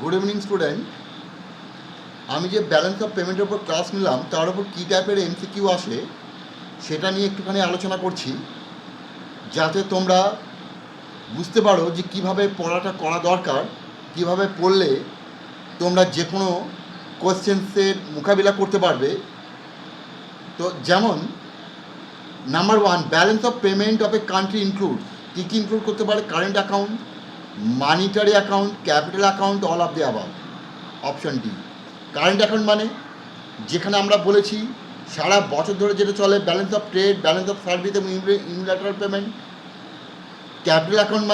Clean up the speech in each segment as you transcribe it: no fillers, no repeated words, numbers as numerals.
Good evening student. আমি যে balance of পেমেন্টের উপর ক্লাস নিলাম তার উপর কী টাইপের এমসিকিউ আসে সেটা নিয়ে একটুখানি আলোচনা করছি, যাতে তোমরা বুঝতে পারো যে কীভাবে পড়াটা করা দরকার, কীভাবে পড়লে তোমরা যে কোনো কোয়েশ্চেন্সের মোকাবিলা করতে পারবে। তো যেমন number 1, balance of payment of a country include, কী কী ইনক্লুড করতে পারে? Current account, monetary account, capital account, all of the above. Option D. Current account মানে যেখানে আমরা বলেছি সারা বছর ধরে যেটা চলে, balance of trade, balance of service এবং ইউনিল্যাটারাল পেমেন্ট। ক্যাপিটাল অ্যাকাউন্ট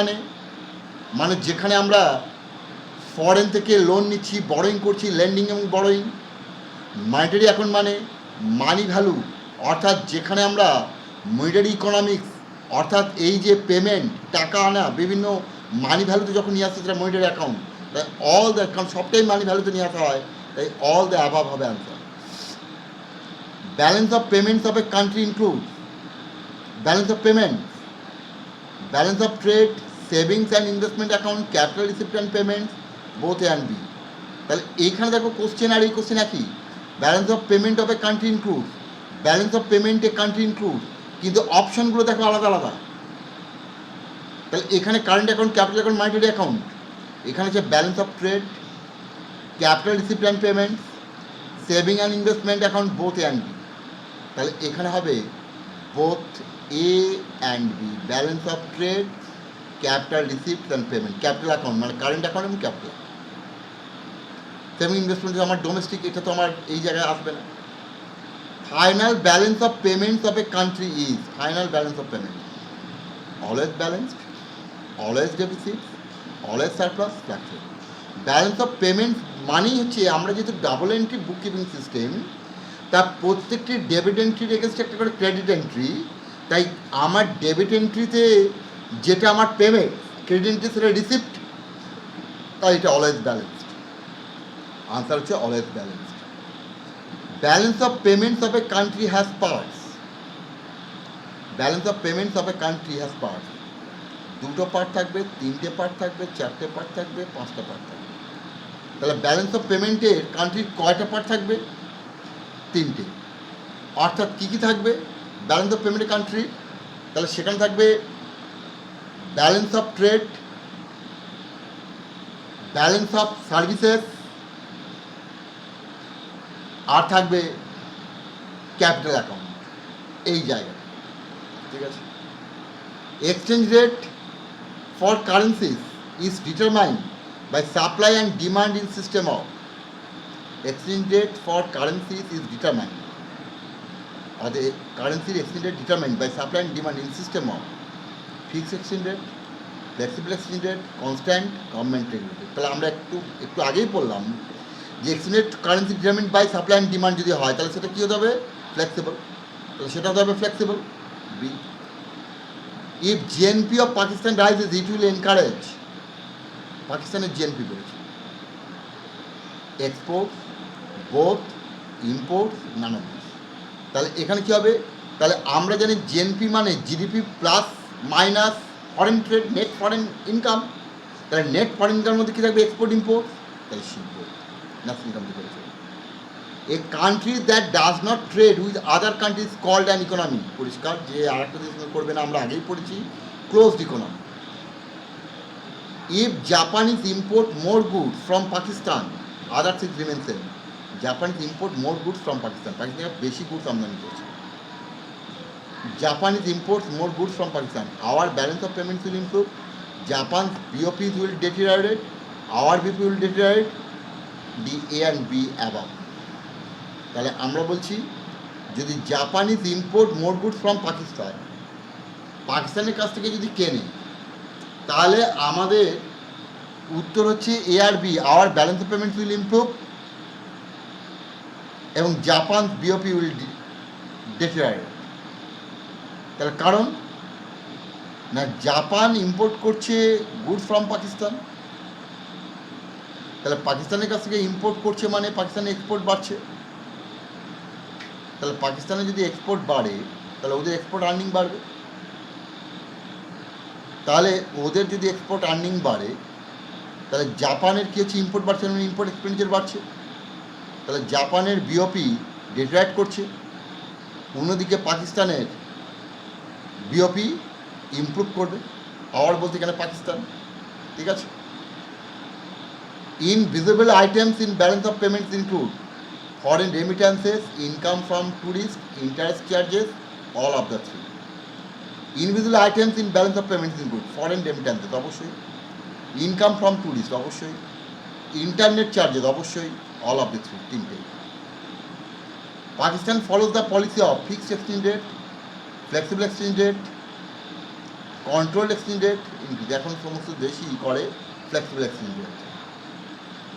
মানে যেখানে আমরা ফরেন থেকে লোন নিচ্ছি, বড়োইং করছি, লেন্ডিং এবং বড়োইং। মানিটারি অ্যাকাউন্ট মানে মানি ভ্যালু, অর্থাৎ যেখানে আমরা মনিটারি ইকোনমিক্স, অর্থাৎ এই যে পেমেন্ট, টাকা আনা, বিভিন্ন মানি ভ্যালুতে যখন নিয়ে আসছে সেটা মনিটারি অ্যাকাউন্ট। তাই অল দ্য, কারণ সবটাই মানি ভ্যালুতে নিয়ে আসা হয়, তাই অল দ্য অ্যাভাব হবে answer. Balance of payments of a country include balance of payment, balance of trade, savings and investment account, capital receipt and payments, both A and B. তাহলে এইখানে দেখো কোশ্চেন আর এই কোশ্চেন একই। Balance of payment of a country include, balance of payment a country include, কিন্তু অপশনগুলো দেখো আলাদা আলাদা। তাহলে এখানে current account, capital account, monetary account, এখানে হচ্ছে balance of trade, capital receipt and payments, saving and investment account, both A and B. তাহলে এখানে হবে both A and B, balance of trade, capital receipt and payment. Capital account মানে current account এবং capital. Saving investment আমার domestic, এটা তো আমার এই জায়গায় আসবে না। Final balance of payments of a country is, final balance of payment always balanced, always deficit, always surplus, fluctuate. Balance of payment মানেই হচ্ছে, আমরা যেহেতু ডাবল এন্ট্রি বুক কিপিং সিস্টেম, তার প্রত্যেকটি ডেবিট এন্ট্রির এগেনস্টে একটা করে ক্রেডিট এন্ট্রি। তাই আমার ডেবিট এন্ট্রিতে যেটা আমার পেমেন্ট, ক্রেডিট এন্ট্রি সেটা রিসিপ্ট, তাই এটা অলওয়েজ ব্যালেন্সড। আনসার হচ্ছে always balanced. Balance of payments of a country has parts, balance of payments of a country has parts. দুটো পার্ট থাকবে, তিনটে পার্ট থাকবে, চারটে পার্ট থাকবে, পাঁচটা পার্ট থাকবে। তাহলে ব্যালেন্স অফ পেমেন্টের কান্ট্রির কয়টা পার্ট থাকবে? তিনটে। অর্থাৎ কী কী থাকবে ব্যালেন্স অফ পেমেন্টের কান্ট্রি? তাহলে সেখানে থাকবে balance of trade, balance of services, আর থাকবে ক্যাপিটাল অ্যাকাউন্ট, এই জায়গায়। ঠিক আছে। Exchange rate for currencies is determined by supply and demand in system of, exchange rate for currencies is determined, or the currency exchange rate determined by supply and demand in system of fixed exchange rate, flexible exchange rate, constant government regulated। তাহলে আমরা একটু আগেই বললাম যে exchange rate currency determined by supply and demand যদি হয় তাহলে সেটা কী হতে হবে? ফ্লেক্সিবল। তাহলে সেটা হতে হবে flexible, B. If GNP of Pakistan rises, it will encourage, পাকিস্তানের জিএনপি বেড়েছে, export, both, import, none of this. তাহলে এখানে কী হবে? তাহলে আমরা জানি জিএনপি মানে GDP plus minus foreign trade, net foreign income. তাহলে নেট ফরেন ইনকামের মধ্যে কী থাকবে? এক্সপোর্ট, ইম্পোর্ট, তাহলে শিল্প, ন্যাশনাল ইনকাম থেকে বেড়েছে। A country that does not trade with other countries called an economy, পরিষ্কার যে আর একটা দেশ করবে না, আমরা আগেই পড়েছি, closed economy. If Japanese import more goods from Pakistan, others is remain same. Japanese import more goods from Pakistan, Pakistan বেশি গুডস আমদানি করছে। Japanese imports more goods from Pakistan, our balance of payments will improve, Japan BOPs will deteriorate, our BP will deteriorate, D A and B above. তাহলে আমরা বলছি যদি Japanese import more goods from Pakistan, পাকিস্তানের কাছ থেকে যদি কেনে, তাহলে আমাদের উত্তর হচ্ছে এ আর B, our balance of payments will improve, এবং জাপান বিওপি উইল ডেটেরিওরেট। তাহলে কারণ না, জাপান ইম্পোর্ট করছে গুডস ফ্রম পাকিস্তান, তাহলে পাকিস্তানের কাছ থেকে ইম্পোর্ট করছে মানে পাকিস্তানের এক্সপোর্ট বাড়ছে। তাহলে পাকিস্তানে যদি এক্সপোর্ট বাড়ে তাহলে ওদের এক্সপোর্ট আর্নিং বাড়বে। তাহলে ওদের যদি এক্সপোর্ট আর্নিং বাড়ে তাহলে জাপানের কী হচ্ছে, ইম্পোর্ট বাড়ছে মানে ইম্পোর্ট এক্সপেন্ডিচার বাড়ছে, তাহলে জাপানের বিওপি ডিট্রাক্ট করছে, অন্যদিকে পাকিস্তানের বিওপি ইমপ্রুভ করবে। আবার বলতে এখানে পাকিস্তান, ঠিক আছে। Invisible items in balance of payments include foreign remittances, income from tourist, interest charges, all of the three. Invisible items in balance of payments include foreign remittances অবশ্যই, ইনকাম ফ্রম ট্যুরিস্ট অবশ্যই, internet charges অবশ্যই, all of the three, তিনটেই। Pakistan follows the policy of fixed exchange rate, flexible exchange rate, control exchange rate increase. এখন সমস্ত দেশই করে flexible exchange rate.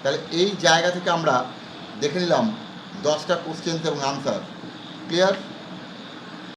তাহলে এই জায়গা থেকে আমরা দেখে নিলাম 10টা কোশ্চেন্স এবং আনসার। ক্লিয়ার?